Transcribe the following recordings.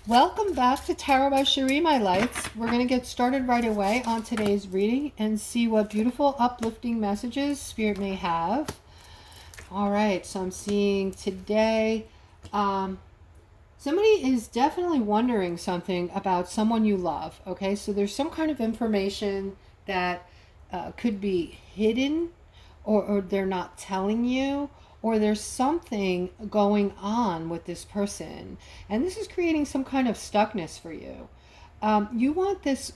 Welcome back to Tarot by Cherie, my lights. We're going to get started right away on today's reading and see what beautiful uplifting messages Spirit may have. All right, so I'm seeing today, somebody is definitely wondering something about someone you love, okay? So there's some kind of information that could be hidden or they're not telling you, or there's something going on with this person, and this is creating some kind of stuckness for you. You want this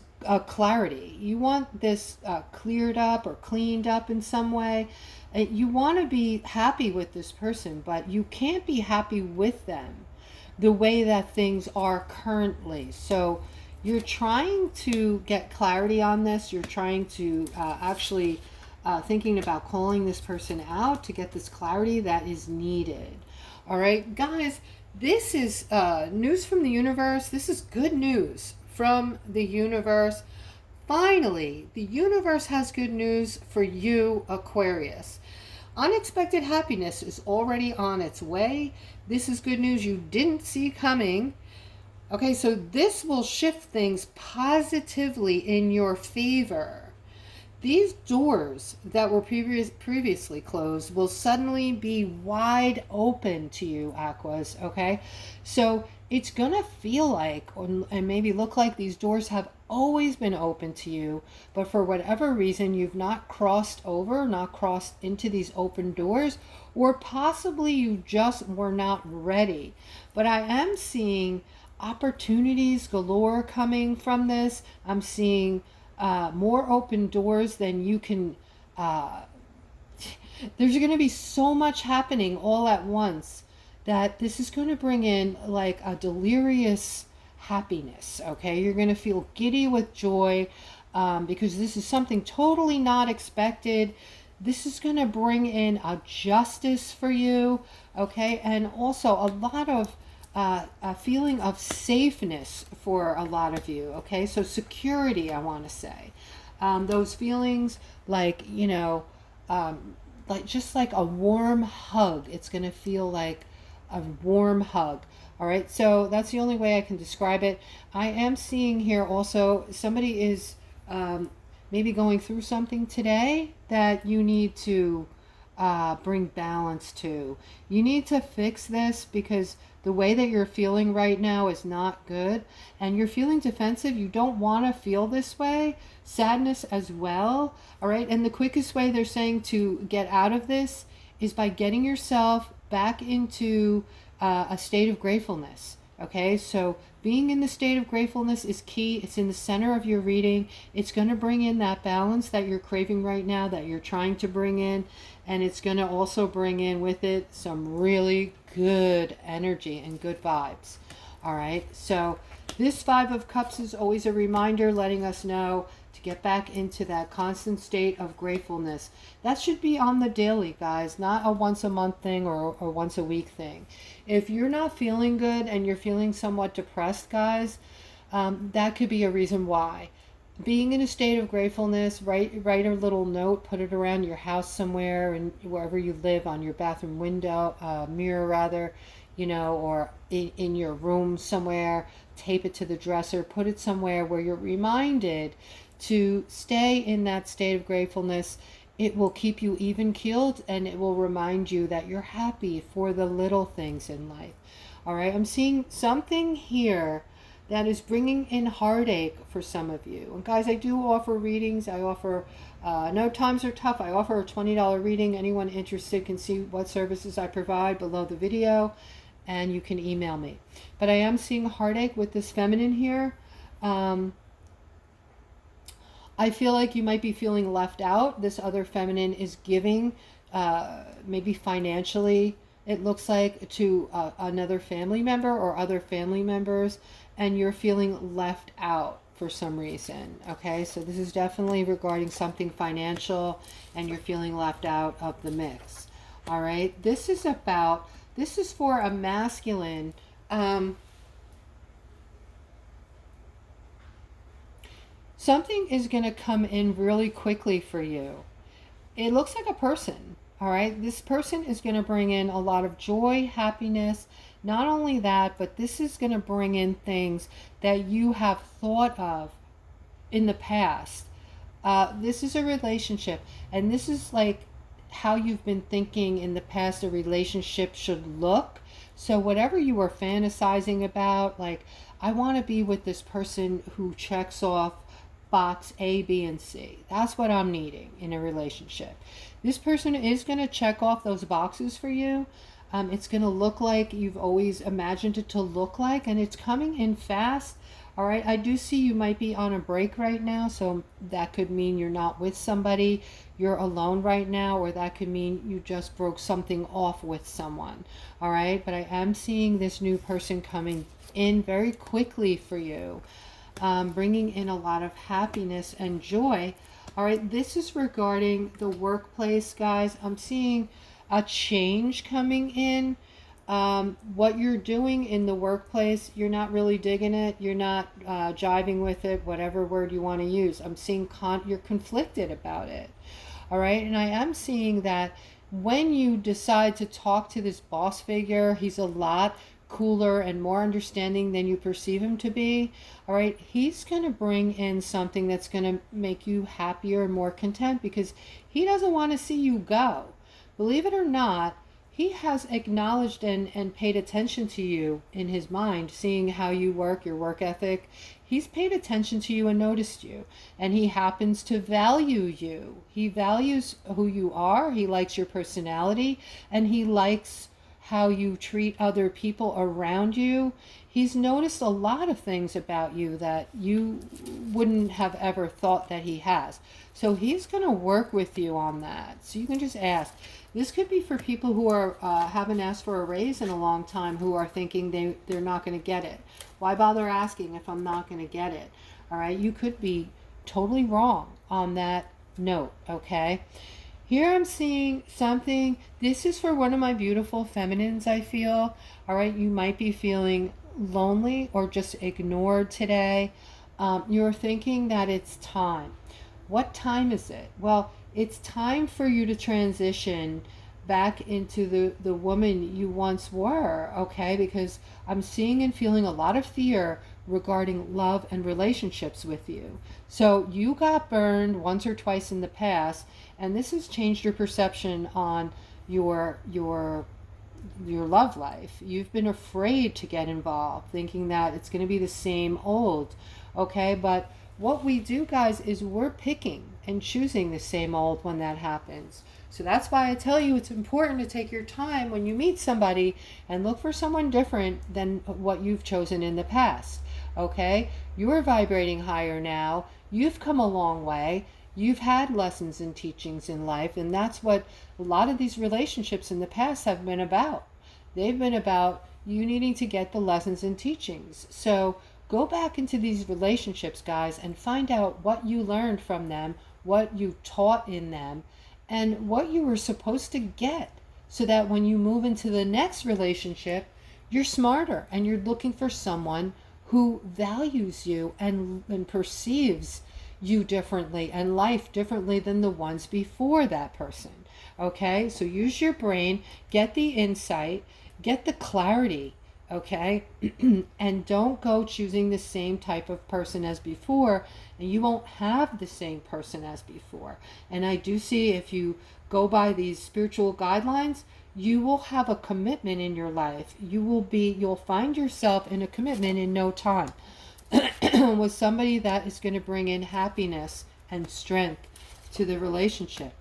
clarity. You want this cleared up or cleaned up in some way. You want to be happy with this person, but you can't be happy with them the way that things are currently. So you're trying to get clarity on this. You're trying to actually thinking about calling this person out to get this clarity that is needed. All right, guys, this is news from the universe. This is good news from the universe. Finally, the universe has good news for you, Aquarius. Unexpected happiness is already on its way. This is good news you didn't see coming. Okay, so this will shift things positively in your favor. These doors that were previously closed will suddenly be wide open to you, Aquas, okay? So it's going to feel like, and maybe look like, these doors have always been open to you, but for whatever reason, you've not crossed over, not crossed into these open doors, or possibly you just were not ready. But I am seeing opportunities galore coming from this. I'm seeing more open doors than you can. There's going to be so much happening all at once that this is going to bring in like a delirious happiness. Okay, you're going to feel giddy with joy because this is something totally not expected. This is going to bring in a justice for you. Okay, and also a lot of a feeling of safeness for a lot of you. Okay, so security, I want to say. Those feelings like, you know, like just like a warm hug. It's going to feel like a warm hug. All right, so that's the only way I can describe it. I am seeing here also somebody is maybe going through something today that you need to bring balance to. You need to fix this because the way that you're feeling right now is not good, and you're feeling defensive. You don't want to feel this way. Sadness as well. All right, and the quickest way they're saying to get out of this is by getting yourself back into a state of gratefulness. Okay, so being in the state of gratefulness is key. It's in the center of your reading. It's going to bring in that balance that you're craving right now, that you're trying to bring in. And it's going to also bring in with it some really good energy and good vibes. All right, so this Five of Cups is always a reminder letting us know to get back into that constant state of gratefulness. That should be on the daily, guys, not a once a month thing or once a week thing. If you're not feeling good and you're feeling somewhat depressed, guys, that could be a reason why. Being in a state of gratefulness, write a little note, put it around your house somewhere, and wherever you live, on your bathroom window, mirror rather, you know, or in your room somewhere. Tape it to the dresser, put it somewhere where you're reminded to stay in that state of gratefulness. It will keep you even keeled, and it will remind you that you're happy for the little things in life. All right, I'm seeing something here that is bringing in heartache for some of you. And guys, I do offer readings. I offer, no times are tough. I offer a $20 reading. Anyone interested can see what services I provide below the video, and you can email me. But I am seeing heartache with this feminine here. I feel like you might be feeling left out. This other feminine is giving, maybe financially, it looks like, to another family member or other family members, and you're feeling left out for some reason. Okay, so this is definitely regarding something financial, and you're feeling left out of the mix. All right, this is for a masculine. Something is going to come in really quickly for you. It looks like a person. All right, this person is going to bring in a lot of joy, happiness. Not only that, but this is going to bring in things that you have thought of in the past. This is a relationship, and this is like how you've been thinking in the past a relationship should look. So whatever you were fantasizing about, like, I want to be with this person who checks off box A, B, and C. That's what I'm needing in a relationship. This person is going to check off those boxes for you. It's going to look like you've always imagined it to look like, and it's coming in fast. All right, I do see you might be on a break right now, so that could mean you're not with somebody, you're alone right now, or that could mean you just broke something off with someone. All right, but I am seeing this new person coming in very quickly for you, bringing in a lot of happiness and joy. All right, this is regarding the workplace, guys. I'm seeing a change coming in. What you're doing in the workplace, you're not really digging it. You're not jiving with it, whatever word you want to use. I'm seeing you're conflicted about it. All right. And I am seeing that when you decide to talk to this boss figure, he's a lot cooler and more understanding than you perceive him to be. All right. He's going to bring in something that's going to make you happier and more content, because he doesn't want to see you go. Believe it or not, he has acknowledged and paid attention to you in his mind, seeing how you work, your work ethic. He's paid attention to you and noticed you, and he happens to value you. He values who you are. He likes your personality, and he likes how you treat other people around you. He's noticed a lot of things about you that you wouldn't have ever thought that he has. So he's going to work with you on that. So you can just ask. This could be for people who are haven't asked for a raise in a long time, who are thinking they're not going to get it. Why bother asking if I'm not going to get it? All right, you could be totally wrong on that note, okay? Here I'm seeing something. This is for one of my beautiful feminines, I feel. All right, you might be feeling lonely or just ignored today. You're thinking that it's time. What time is it? Well, it's time for you to transition back into the woman you once were, okay? Because I'm seeing and feeling a lot of fear regarding love and relationships with you. So you got burned once or twice in the past, and this has changed your perception on your love life. You've been afraid to get involved, thinking that it's going to be the same old, okay? But what we do, guys, is we're picking and choosing the same old when that happens. So that's why I tell you it's important to take your time when you meet somebody and look for someone different than what you've chosen in the past, okay? You're vibrating higher now. You've come a long way. You've had lessons and teachings in life, and that's what a lot of these relationships in the past have been about. They've been about you needing to get the lessons and teachings. So go back into these relationships, guys, and find out what you learned from them, what you taught in them, and what you were supposed to get, so that when you move into the next relationship, you're smarter and you're looking for someone who values you and perceives you differently and life differently than the ones before that person. Okay, so use your brain, get the insight, get the clarity, okay? And don't go choosing the same type of person as before, and you won't have the same person as before. And I do see, if you go by these spiritual guidelines, you will have a commitment in your life. You'll find yourself in a commitment in no time with somebody that is going to bring in happiness and strength to the relationship.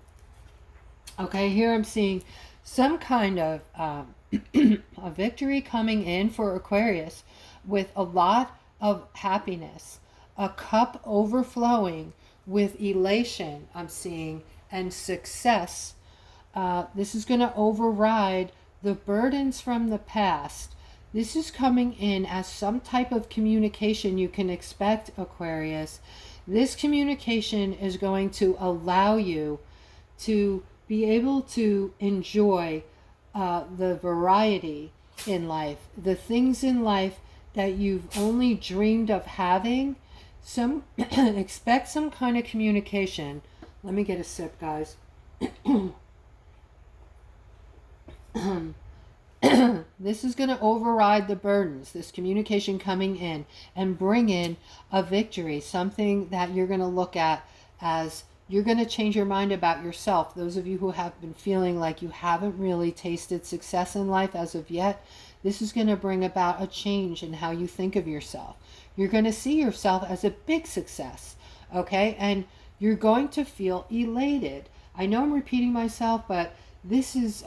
Okay, here I'm seeing some kind of a victory coming in for Aquarius with a lot of happiness, a cup overflowing with elation, I'm seeing, and success. This is going to override the burdens from the past. This is coming in as some type of communication you can expect, Aquarius. This communication is going to allow you to be able to enjoy the variety in life, the things in life that you've only dreamed of having. Expect some kind of communication. Let me get a sip, guys. This is going to override the burdens, this communication coming in, and bring in a victory, something that you're going to look at as you're going to change your mind about yourself. Those of you who have been feeling like you haven't really tasted success in life as of yet, this is going to bring about a change in how you think of yourself. You're going to see yourself as a big success, okay? And you're going to feel elated. I know I'm repeating myself, but this is,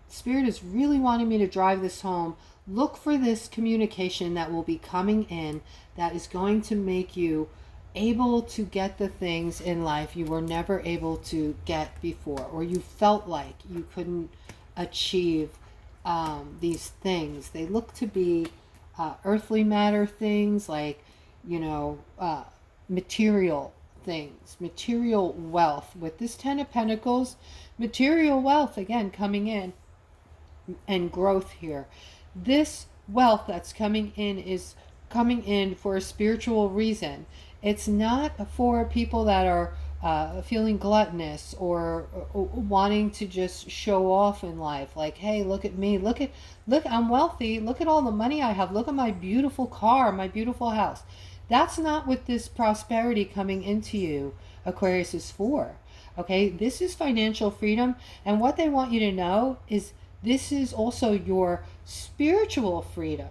Spirit is really wanting me to drive this home. Look for this communication that will be coming in that is going to make you able to get the things in life you were never able to get before, or you felt like you couldn't achieve these things. They look to be earthly matter things, like, material things, material wealth. With this Ten of Pentacles, material wealth again coming in, and growth here. This wealth that's coming in is coming in for a spiritual reason. It's not for people that are feeling gluttonous or wanting to just show off in life, like, hey, look at me, look, I'm wealthy, look at all the money I have, look at my beautiful car, my beautiful house. That's not what this prosperity coming into you, Aquarius, is for. Okay, this is financial freedom, and what they want you to know is this is also your spiritual freedom.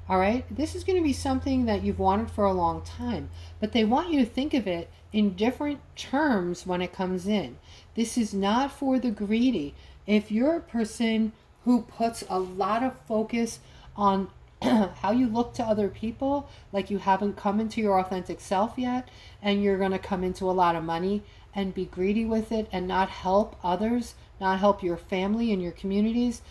All right, this is going to be something that you've wanted for a long time, but they want you to think of it in different terms when it comes in. This is not for the greedy. If you're a person who puts a lot of focus on how you look to other people, like you haven't come into your authentic self yet, and you're going to come into a lot of money and be greedy with it and not help others, not help your family and your communities,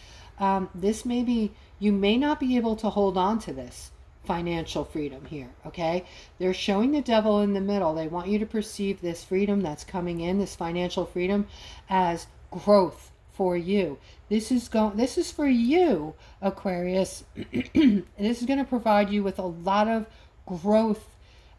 this may be, you may not be able to hold on to this financial freedom here, okay? They're showing the devil in the middle. They want you to perceive this freedom that's coming in, this financial freedom, as growth for you. This is for you, Aquarius. This is going to provide you with a lot of growth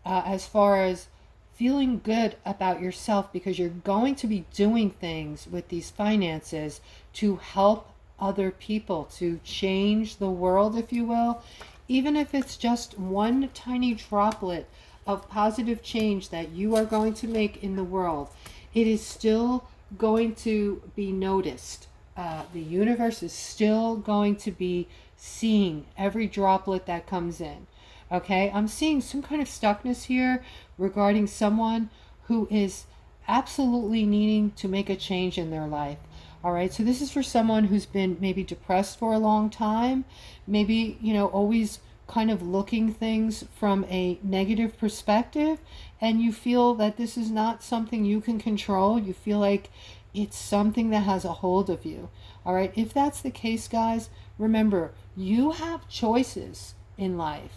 as far as feeling good about yourself, because you're going to be doing things with these finances to help other people, to change the world, if you will. Even if it's just one tiny droplet of positive change that you are going to make in the world, it is still going to be noticed. The universe is still going to be seeing every droplet that comes in. Okay, I'm seeing some kind of stuckness here regarding someone who is absolutely needing to make a change in their life. All right, so this is for someone who's been maybe depressed for a long time, maybe, always kind of looking things from a negative perspective, and you feel that this is not something you can control. You feel like it's something that has a hold of you. All right, if that's the case, guys, remember, you have choices in life.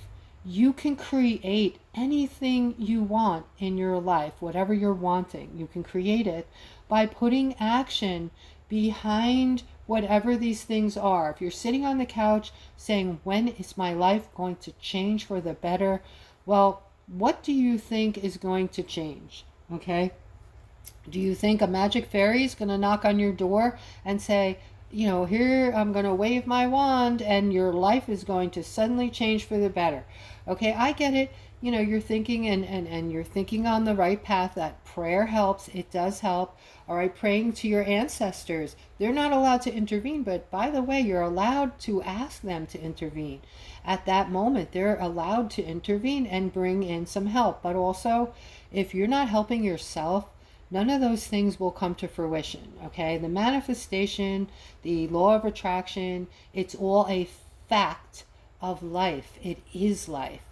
You can create anything you want in your life, whatever you're wanting. You can create it by putting action behind whatever these things are. If you're sitting on the couch saying, when is my life going to change for the better? Well, what do you think is going to change? Okay? Do you think a magic fairy is going to knock on your door and say, here, I'm going to wave my wand and your life is going to suddenly change for the better? Okay, I get it. You're thinking and you're thinking on the right path, that prayer helps. It does help. All right, praying to your ancestors. They're not allowed to intervene, but by the way, you're allowed to ask them to intervene. At that moment, they're allowed to intervene and bring in some help. But also, if you're not helping yourself, none of those things will come to fruition, okay? The manifestation, the law of attraction, it's all a fact of life. It is life.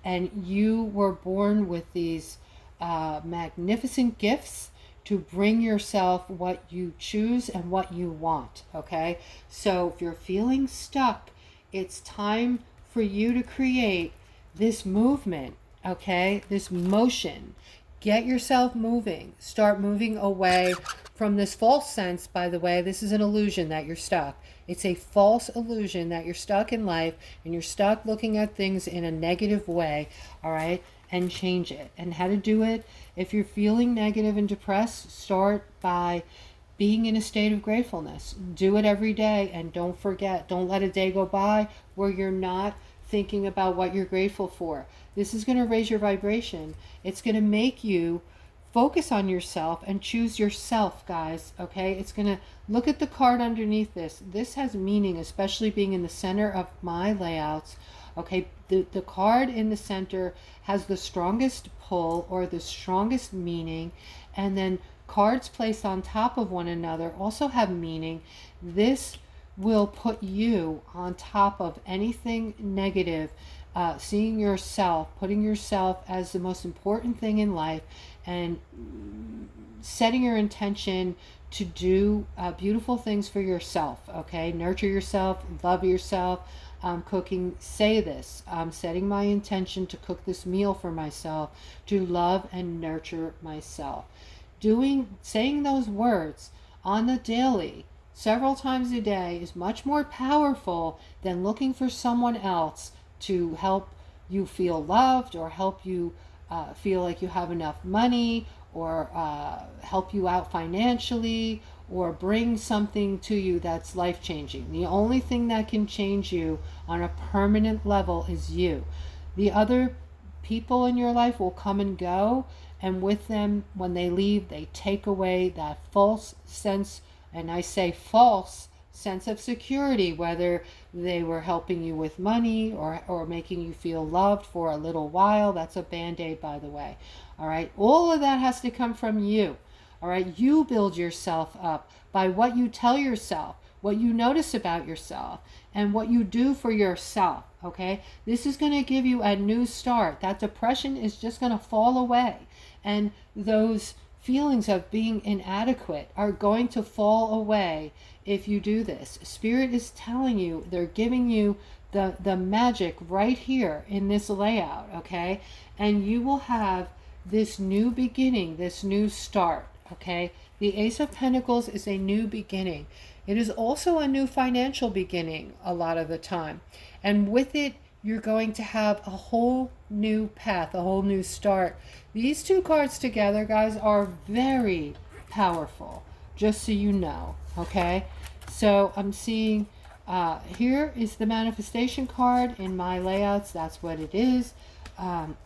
And you were born with these magnificent gifts to bring yourself what you choose and what you want, okay? So if you're feeling stuck, it's time for you to create this movement, okay? This motion. Get yourself moving. Start moving away from this false sense, by the way. This is an illusion that you're stuck. It's a false illusion that you're stuck in life and you're stuck looking at things in a negative way, all right? And change it. And how to do it? If you're feeling negative and depressed, start by being in a state of gratefulness. Do it every day, and don't forget, don't let a day go by where you're not thinking about what you're grateful for. This is going to raise your vibration. It's going to make you focus on yourself and choose yourself, guys. Okay, it's going to look at the card underneath this. This has meaning, especially being in the center of my layouts. Okay, the card in the center has the strongest pull or the strongest meaning, and then cards placed on top of one another also have meaning. This will put you on top of anything negative, seeing yourself, putting yourself as the most important thing in life, and setting your intention to do beautiful things for yourself. Okay, nurture yourself, love yourself. Cooking, say this: I'm setting my intention to cook this meal for myself, to love and nurture myself. Saying those words on the daily, several times a day, is much more powerful than looking for someone else to help you feel loved, or help you feel like you have enough money, or help you out financially, or bring something to you that's life-changing. The only thing that can change you on a permanent level is you. The other people in your life will come and go, and with them, when they leave, they take away that false sense, and I say false sense of security, whether they were helping you with money or making you feel loved for a little while. That's a band-aid, by the way. All right, all of that has to come from you. All right, you build yourself up by what you tell yourself, what you notice about yourself, and what you do for yourself. Okay, this is going to give you a new start. That depression is just going to fall away, and those feelings of being inadequate are going to fall away if you do this. Spirit is telling you, they're giving you the magic right here in this layout. Okay, and you will have this new beginning, this new start. Okay, the Ace of Pentacles is a new beginning. It is also a new financial beginning a lot of the time. And with it, you're going to have a whole new path, a whole new start. These two cards together, guys, are very powerful, just so you know. Okay, so I'm seeing here is the manifestation card in my layouts. That's what it is.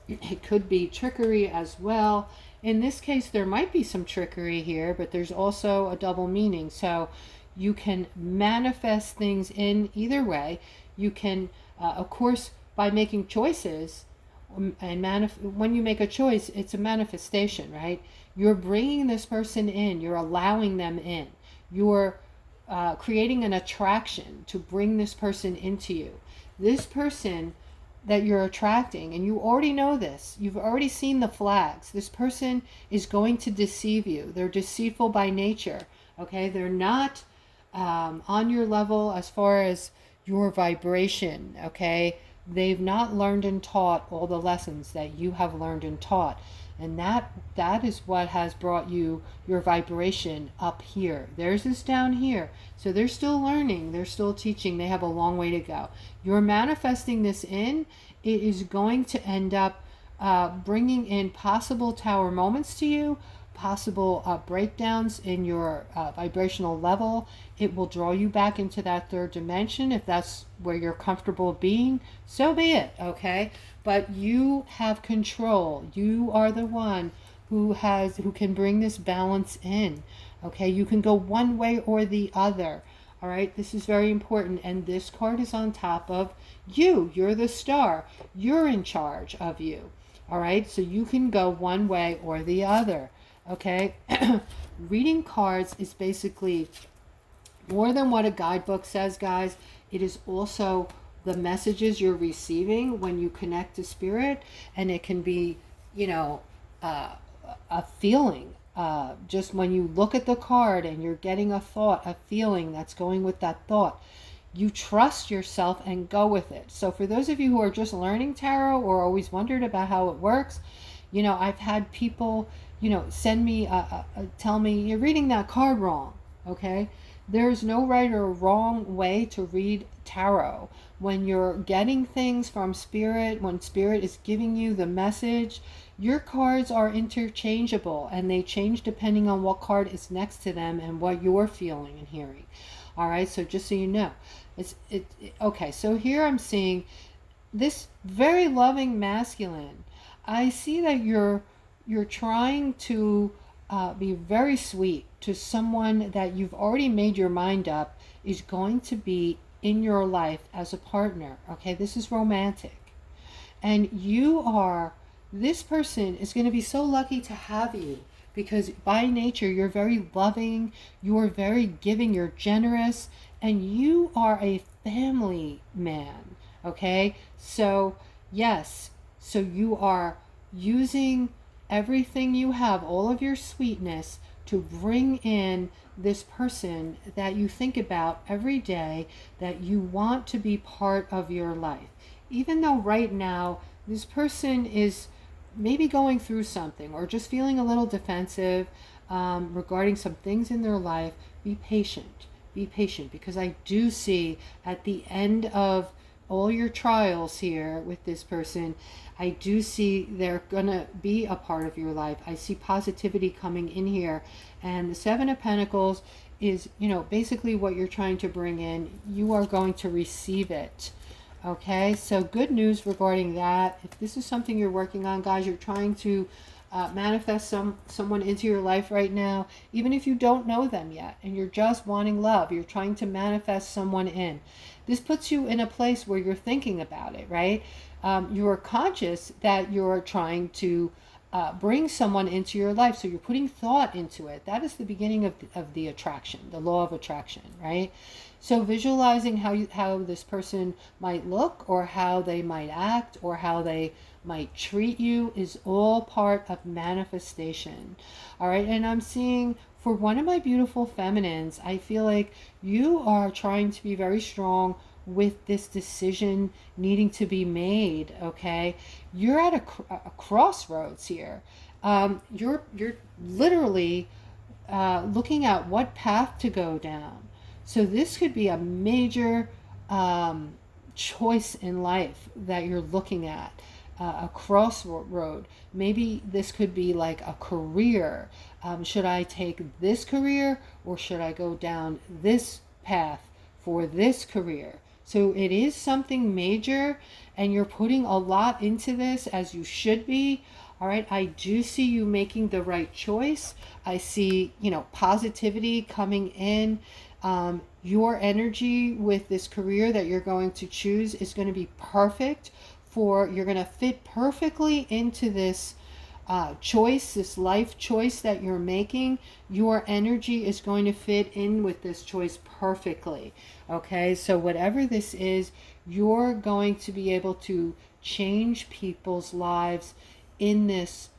It could be trickery as well. In this case, there might be some trickery here, but there's also a double meaning. So you can manifest things in either way. You can, of course, by making choices, and when you make a choice, it's a manifestation, right? You're bringing this person in. You're allowing them in. You're creating an attraction to bring this person into you. This person that you're attracting, and you already know this, you've already seen the flags. This person is going to deceive you. They're deceitful by nature. Okay, they're not on your level as far as your vibration. Okay, they've not learned and taught all the lessons that you have learned and taught, and that is what has brought you your vibration up here. Theirs is down here. So they're still learning, they're still teaching, they have a long way to go. You're manifesting this in. It is going to end up bringing in possible tower moments to you, possible breakdowns in your vibrational level. It will draw you back into that third dimension if that's where you're comfortable being. So be it. Okay, but you have control. You are the one who can bring this balance in. Okay, you can go one way or the other. All right, this is very important. And this card is on top of you. You're the star. You're in charge of you. All right, so you can go one way or the other. Okay, reading cards is basically more than what a guidebook says, guys. It is also the messages you're receiving when you connect to spirit, and it can be, you know, a feeling. Just when you look at the card and you're getting a thought, a feeling that's going with that thought, you trust yourself and go with it. So for those of you who are just learning tarot or always wondered about how it works, you know, I've had people, you know, send me, tell me, you're reading that card wrong. Okay, There's no right or wrong way to read tarot. When you're getting things from spirit, when spirit is giving you the message, your cards are interchangeable and they change depending on what card is next to them and what you're feeling and hearing. All right, so just so you know, okay. So here I'm seeing this very loving masculine. I see that you're trying to be very sweet to someone that you've already made your mind up is going to be in your life as a partner. Okay, this is romantic. And this person is going to be so lucky to have you because by nature you're very loving, you're very giving, you're generous, and you are a family man. Okay, so yes, so you are using everything you have, all of your sweetness, to bring in this person that you think about every day, that you want to be part of your life. Even though right now this person is maybe going through something or just feeling a little defensive regarding some things in their life, be patient. Be patient, because I do see at the end of all your trials here with this person, I do see they're gonna be a part of your life. I see positivity coming in here, and the Seven of Pentacles is, you know, basically what you're trying to bring in. You are going to receive it. Okay, so good news regarding that. If this is something you're working on, guys, you're trying to manifest someone into your life right now, even if you don't know them yet and you're just wanting love, you're trying to manifest someone in. This puts you in a place where you're thinking about it, right? You're conscious that you're trying to bring someone into your life, so you're putting thought into it. That is the beginning of the attraction, the law of attraction, right? So visualizing how this person might look, or how they might act, or how they might treat you is all part of manifestation. All right, and I'm seeing for one of my beautiful feminines, I feel like you are trying to be very strong with this decision needing to be made. Okay, you're at a crossroads here. You're literally looking at what path to go down. So this could be a major choice in life that you're looking at, a crossroad. Maybe this could be like a career. Should I take this career, or should I go down this path for this career? So it is something major, and you're putting a lot into this, as you should be. All right, I do see you making the right choice. I see, you know, positivity coming in. Your energy with this career that you're going to choose is going to be perfect you're going to fit perfectly into this choice, this life choice that you're making. Your energy is going to fit in with this choice perfectly. Okay, so whatever this is, you're going to be able to change people's lives in this,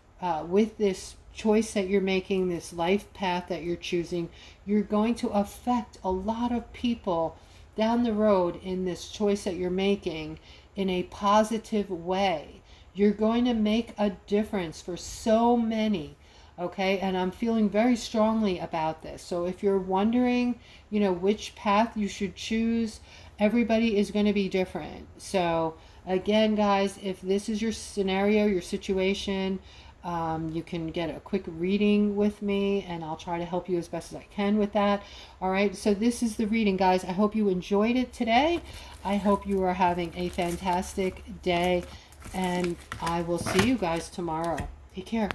with this choice that you're making, this life path that you're choosing. You're going to affect a lot of people down the road in this choice that you're making in a positive way. You're going to make a difference for so many. Okay, and I'm feeling very strongly about this. So if you're wondering, you know, which path you should choose, everybody is going to be different. So again, guys, if this is your scenario, your situation, you can get a quick reading with me, and I'll try to help you as best as I can with that. All right, so this is the reading, guys. I hope you enjoyed it today. I hope you are having a fantastic day, and I will see you guys tomorrow. Take care.